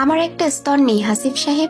আমার একটা স্তর নেই হাসিফ সাহেব,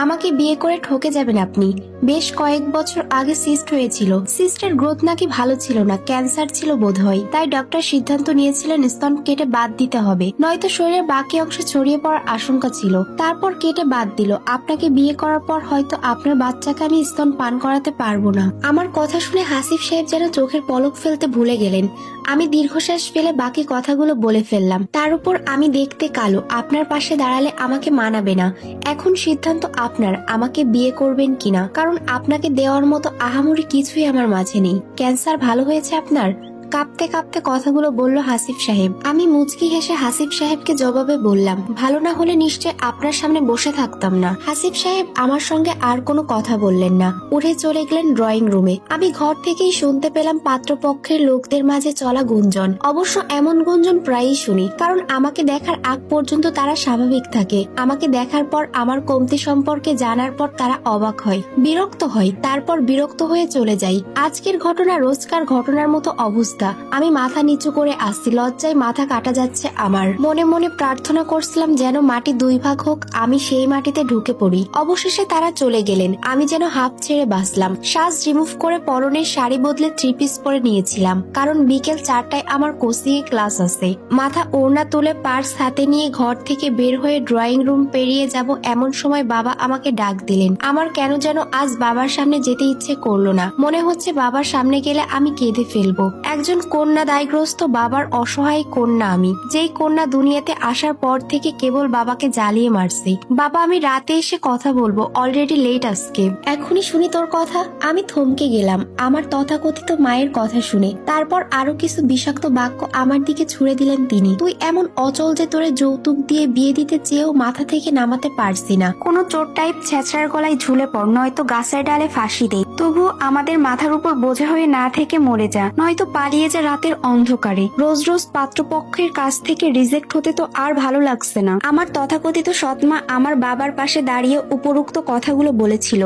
আমাকে বিয়ে করে ঠকে যাবেন আপনি। বেশ কয়েক বছর আগে সিস্ট হয়েছিল, সিস্টের গ্রোথ নাকি ভালো ছিল না, ক্যান্সার ছিল বোধহয়। তাই ডক্টর সিদ্ধান্ত নিয়েছিলেন স্তন কেটে বাদ দিতে হবে, নয়তো শরীরের বাকি অংশ ছড়িয়ে পড়ার আশঙ্কা ছিল। তারপর কেটে বাদ দিল। আপনাকে বিয়ে করার পর হয়তো আপনার বাচ্চাকে আমি স্তন পান করাতে পারবো না। আমার কথা শুনে হাসিফ সাহেব যেন চোখের পলক ফেলতে ভুলে গেলেন। আমি দীর্ঘশ্বাস ফেলে বাকি কথাগুলো বলে ফেললাম। তার উপর আমি দেখতে কালো, আপনার পাশে দাঁড়ালে আমাকে মানাবে না। এখন সিদ্ধান্ত আপনার, আমাকে বিয়ে করবেন কিনা, কারণ আপনাকে দেওয়ার মতো আহামরি কিছুই আমার মাঝে নেই। ক্যান্সার ভালো হয়েছে আপনার? কাঁপতে কাঁপতে কথাগুলো বলল হাসিফ সাহেব। আমি মুচকি হেসে হাসিফ সাহেবকে জবাবে বললাম, ভালো না হলে নিশ্চয় আপনার সামনে বসে থাকতাম না। হাসিফ সাহেব আমার সঙ্গে আর কোনো কথা বললেন না, উঠে চলে গেলেন ড্রয়িং রুমে। আমি ঘর থেকেই শুনতে পেলাম পাত্রপক্ষের লোকদের মাঝে চলা গুঞ্জন। অবশ্য এমন গুঞ্জন প্রায়ই শুনি, কারণ আমাকে দেখার আগ পর্যন্ত তারা স্বাভাবিক থাকে। আমাকে দেখার পর আমার কমতি সম্পর্কে জানার পর তারা অবাক হয়, বিরক্ত হয়, তারপর বিরক্ত হয়ে চলে যায়। আজকের ঘটনা রোজকার ঘটনার মতো অবস্থা। আমি মাথা নিচু করে আসছি, লজ্জায় মাথা কাটা যাচ্ছে আমার। মনে মনে প্রার্থনা করছিলাম যেন মাটি দুই ভাগ হোক, আমি সেই মাটিতে ঢুকে পড়ি। অবশেষে তারা চলে গেলেন, আমি যেন হাঁপ ছেড়ে বাঁচলাম। সাজ রিমুভ করে পরনের শাড়ি বদলে 3 পিস পরে নিয়েছিলাম, কারণ বিকেল 4টায় আমার কোচিং এ ক্লাস আছে। মাথা ওড়না তুলে পার্স হাতে নিয়ে ঘর থেকে বের হয়ে ড্রয়িং রুম পেরিয়ে যাব, এমন সময় বাবা আমাকে ডাক দিলেন। আমার কেন যেন আজ বাবার সামনে যেতে ইচ্ছে করলো না। মনে হচ্ছে বাবার সামনে গেলে আমি কেঁদে ফেলবো। একজন কন্যা দায়গ্রস্ত বাবার অসহায় কন্যা আমি, যেই কন্যা দুনিয়াতে আসার পর থেকে কেবল বাবাকে জ্বালিয়ে মারছি। বাবা, আমি রাতে এসে কথা বলবো, অলরেডি লেট আজকে। এখনই শুনি তোর কথা। আমি থমকে গেলাম আমার তথাকথিত মায়ের কথা শুনে। তারপর আরো কিছু বিষাক্ত বাক্য আমার দিকে ছুড়ে দিলেন তিনি। তুই এমন অচল যে তোরে যৌতুক দিয়ে বিয়ে দিতে চেয়েও মাথা থেকে নামাতে পারছি না। কোনো চোর টাইপ ছেঁচড়ার গলায় ঝুলে পড়, নয়তো গাছের ডালে ফাঁসি দে। তবু আমাদের মাথার উপর বোঝা হয়ে না থেকে মরে যা, নয়তো পালিয়ে যা রাতের অন্ধকারে। রোজ রোজ পাত্রপক্ষের কাছ থেকে রিজেক্ট হতে তো আর ভালো লাগছে না। আমার তথাকথিত সৎমা আমার বাবার পাশে দাঁড়িয়ে উপরোক্ত কথাগুলো বলেছিল।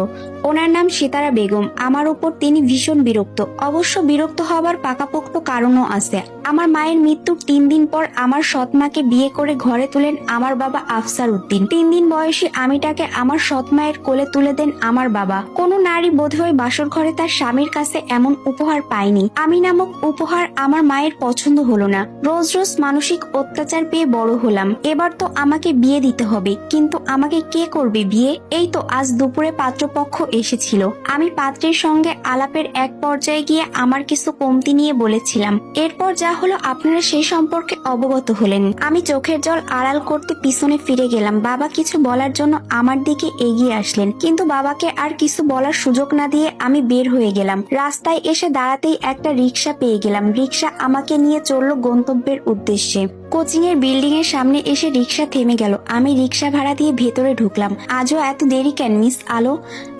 ওনার নাম সিতারা বেগম। আমার উপর তিনি ভীষণ বিরক্ত। অবশ্য বিরক্ত হবার পাকাপোক্ত কারণও আছে। আমার মায়ের মৃত্যুর 3 দিন পর আমার সৎমাকে বিয়ে করে ঘরে তুলেন আমার বাবা আফসার উদ্দিন। 3 দিন বয়সী আমিটাকে আমার সৎমায়ের কোলে তুলে দেন আমার বাবা। কোনো নারী বোধহয় বাসর ঘরে তার স্বামীর কাছে এমন উপহার পায়নি। আমি নামক উপহার আমার মায়ের পছন্দ হলো না। রোজ রোজ মানসিক অত্যাচার পেয়ে বড় হলাম। এবার তো আমাকে বিয়ে দিতে হবে, কিন্তু আমাকে কে করবে বিয়ে? এই তো আজ দুপুরে পাত্রপক্ষ এসেছিল। আমি পাত্রের সঙ্গে আলাপের এক পর্যায়ে গিয়ে আমার কিছু কমতি নিয়ে বলেছিলাম। এরপর যা হলো আপনারা সেই সম্পর্কে অবগত হলেন। আমি চোখের জল আড়াল করতে পিছনে ফিরে গেলাম। বাবা কিছু বলার জন্য আমার দিকে এগিয়ে আসলেন, কিন্তু বাবাকে আর কিছু বলার সুযোগ না দিয়ে আমি বের হয়ে গেলাম। রাস্তায় এসে দাঁড়াতেই একটা রিক্সা পেয়ে গেলাম। রিক্সা আমাকে নিয়ে চললো গন্তব্যের উদ্দেশ্যে। কোচিং এর বিল্ডিং এর সামনে এসে রিক্সা থেমে গেল। আমি রিক্সা ভাড়া দিয়ে ভেতরে ঢুকলাম। আজও এত দেরি কেন মিস আলো?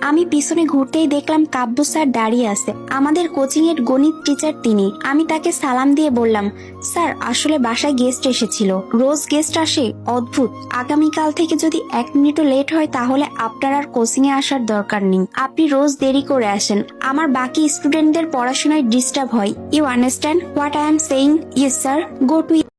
আমি পিছনে ঘুরতেই দেখলাম কাব্য স্যার দাঁড়িয়ে আছে, আমাদের কোচিং এর গণিত টিচার তিনি। আমি তাকে সালাম দিয়ে বললাম, স্যার আসলে বাসায় গেস্ট এসেছিল। রোজ গেস্ট আসে, অদ্ভুত। আগামীকাল থেকে যদি 1 মিনিটও লেট হয় তাহলে আপনার আর কোচিং এ আসার দরকার নেই। আপনি রোজ দেরি করে আসেন, আমার বাকি স্টুডেন্টদের পড়াশোনায় ডিস্টার্ব হয়। You understand what I am saying? Yes sir, go two